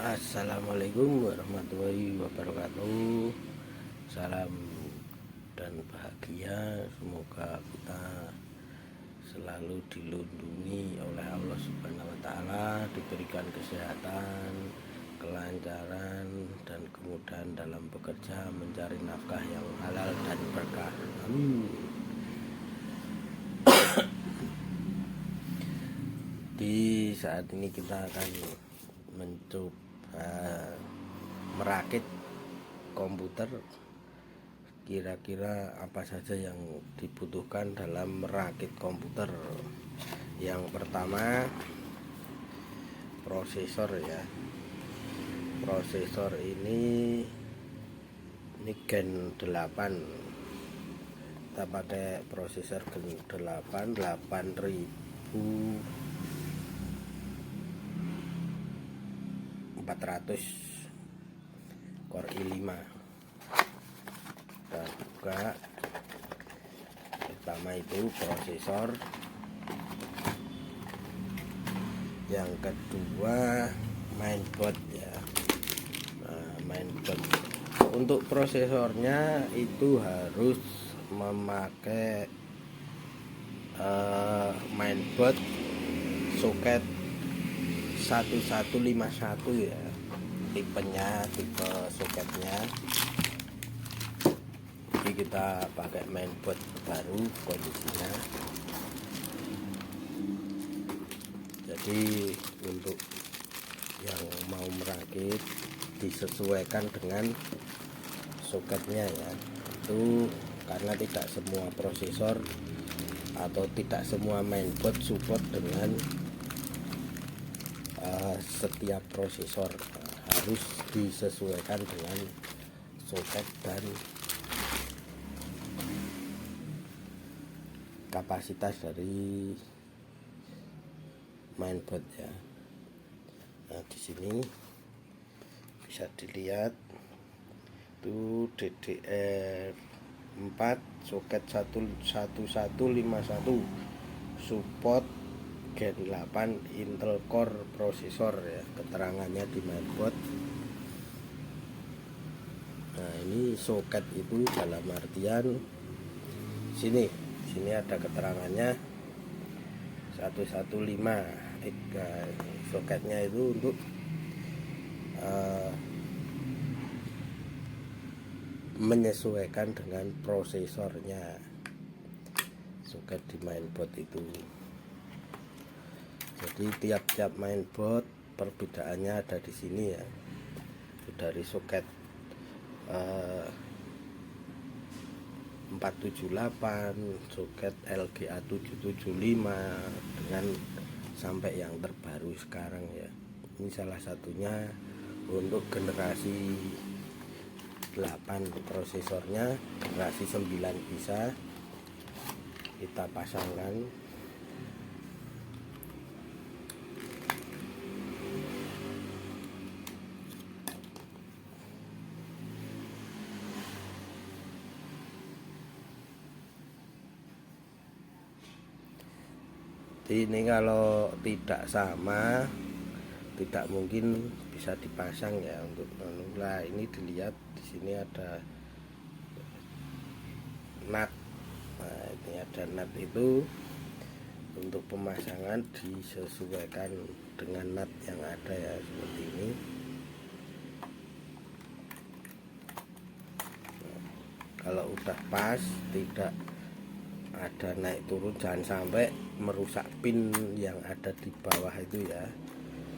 Assalamualaikum warahmatullahi wabarakatuh. Salam dan bahagia. Semoga kita selalu dilindungi oleh Allah Subhanahu wa Ta'ala, diberikan kesehatan, kelancaran, dan kemudahan dalam bekerja, mencari nafkah yang halal dan berkah. Amin. Di saat ini kita akan mencoba merakit komputer. Kira-kira apa saja yang dibutuhkan dalam merakit komputer? Yang pertama, prosesor ya. Prosesor ini Gen 8. Kita pakai prosesor Gen 8 8400 Core i5. Kita buka. Pertama itu prosesor, yang kedua mainboard ya. Mainboard untuk prosesornya itu harus memakai mainboard soket 1151 ya, tipenya, tipe soketnya. Jadi kita pakai mainboard baru kondisinya. Jadi untuk yang mau merakit disesuaikan dengan soketnya ya. Itu karena tidak semua prosesor atau tidak semua mainboard support dengan setiap prosesor. Harus disesuaikan dengan soket dan kapasitas dari mainboard ya. Nah, di sini bisa dilihat itu DDR4 soket 1151 support Gen 8 Intel Core prosesor ya, keterangannya di mainboard. Nah, ini soket itu dalam artian sini ada keterangannya 115. Soketnya itu untuk menyesuaikan dengan prosesornya, soket di mainboard itu. Jadi tiap-tiap mainboard perbedaannya ada di sini ya. Dari soket 478, soket LGA 775 dengan sampai yang terbaru sekarang ya. Ini salah satunya untuk generasi 8 prosesornya, generasi 9 bisa kita pasangkan. Ini kalau tidak sama, tidak mungkin bisa dipasang ya. Untuk nah, ini dilihat di sini ada nut. Nah, ini ada nut itu untuk pemasangan disesuaikan dengan nut yang ada ya, seperti ini. Nah, kalau udah pas, tidak ada naik turun, jangan sampai merusak pin yang ada di bawah itu ya,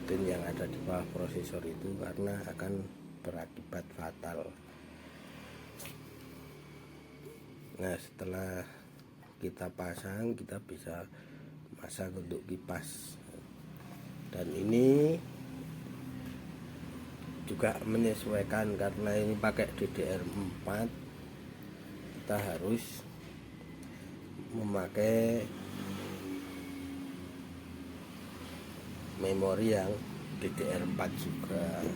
pin yang ada di bawah prosesor itu, karena akan berakibat fatal. Nah, setelah kita pasang, kita bisa masang untuk kipas. Dan ini juga menyesuaikan karena ini pakai DDR4, kita harus memakai memori yang DDR4 juga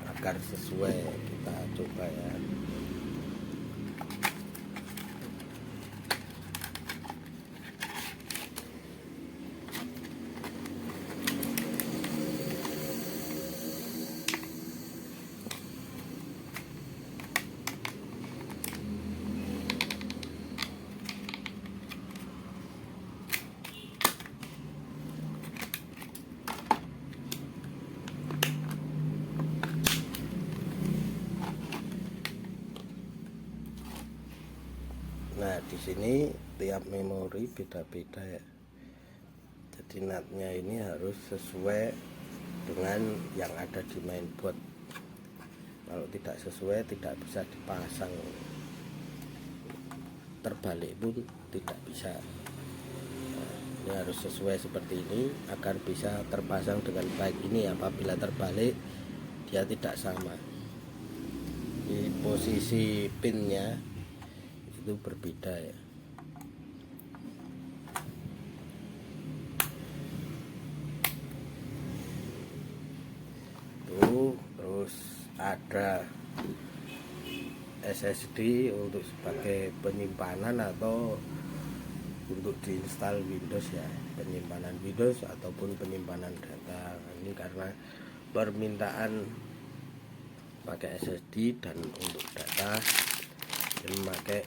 agar sesuai. Kita coba ya. Nah, di sini tiap memori beda-beda ya. Jadi NAT-nya ini harus sesuai dengan yang ada di mainboard. Kalau tidak sesuai tidak bisa dipasang, terbalik pun tidak bisa. Nah, ini harus sesuai seperti ini agar bisa terpasang dengan baik. Ini apabila terbalik dia tidak sama, di posisi pinnya itu berbeda ya. Tuh, terus ada SSD untuk sebagai penyimpanan atau untuk diinstal Windows ya, penyimpanan Windows ataupun penyimpanan data. Ini karena permintaan pakai SSD, dan untuk data ini memakai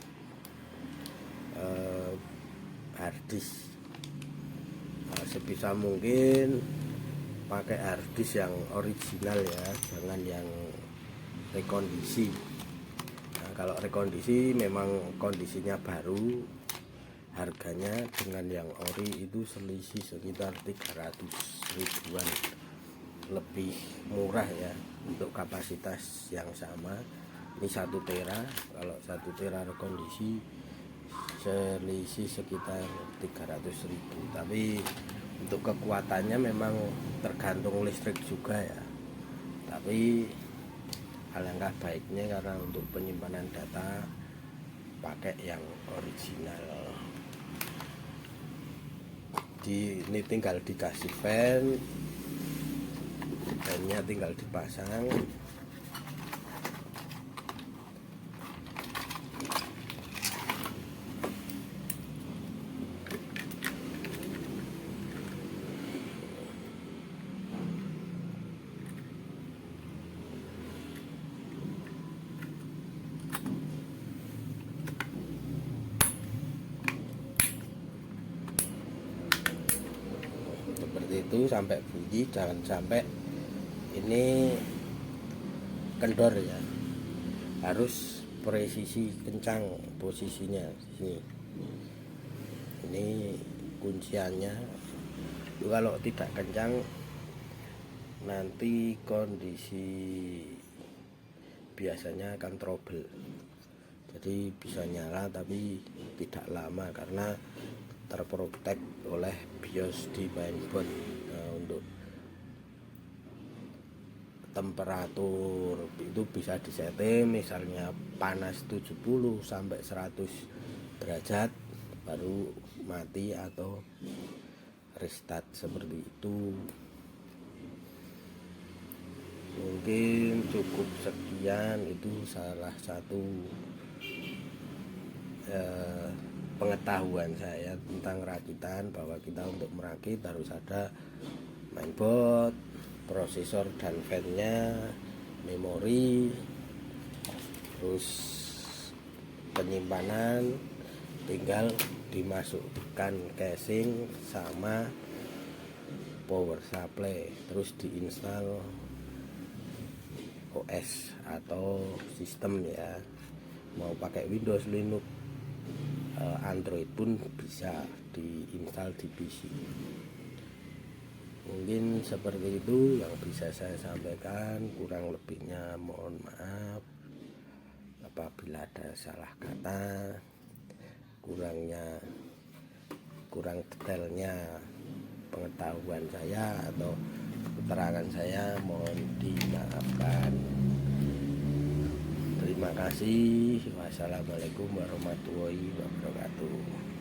harddisk. Nah, sebisa mungkin pakai harddisk yang original ya, jangan yang rekondisi. Nah, kalau rekondisi memang kondisinya baru, harganya dengan yang ori itu selisih sekitar 300 ribuan lebih murah ya, untuk kapasitas yang sama. Ini 1 tera, kalau 1 tera rekondisi selisih sekitar 300.000. Tapi untuk kekuatannya memang tergantung listrik juga ya. Tapi alangkah baiknya karena untuk penyimpanan data pakai yang original. Ini tinggal dikasih fan, fannya tinggal dipasang. Seperti itu sampai bunyi, jangan sampai ini kendor ya, harus presisi kencang posisinya sini. Ini kunciannya. Kalau tidak kencang nanti kondisi biasanya akan trouble, jadi bisa nyala tapi tidak lama karena terprotek oleh BIOS di mainboard. Nah, untuk temperatur itu bisa disetting, misalnya panas 70 sampai 100 derajat baru mati atau restart, seperti itu. Mungkin cukup sekian, itu salah satu pengetahuan saya tentang rakitan, bahwa kita untuk merakit harus ada mainboard, prosesor dan fan-nya, memori, terus penyimpanan tinggal dimasukkan casing sama power supply, terus diinstal OS atau sistem ya, mau pakai Windows, Linux, Android pun bisa diinstal di PC. Mungkin seperti itu yang bisa saya sampaikan, kurang lebihnya mohon maaf apabila ada salah kata, kurang detailnya pengetahuan saya atau keterangan saya, mohon dimaafkan. Terima kasih. Wassalamualaikum warahmatullahi wabarakatuh.